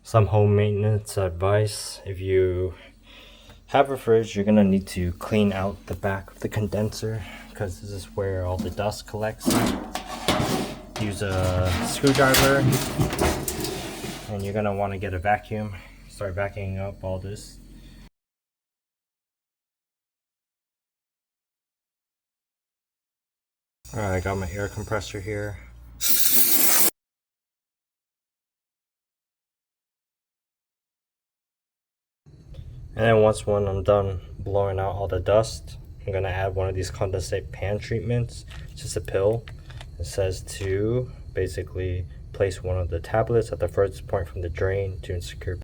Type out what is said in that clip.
Some home maintenance advice. If you have a fridge, you're gonna need to clean out the back of the condenser because this is where all the dust collects. Use a screwdriver and you're gonna want to get a vacuum. Start vacuuming up all this. Alright, I got my air compressor here. And then when I'm done blowing out all the dust, I'm gonna add one of these condensate pan treatments. It's just a pill. It says to basically place one of the tablets at the furthest point from the drain to secure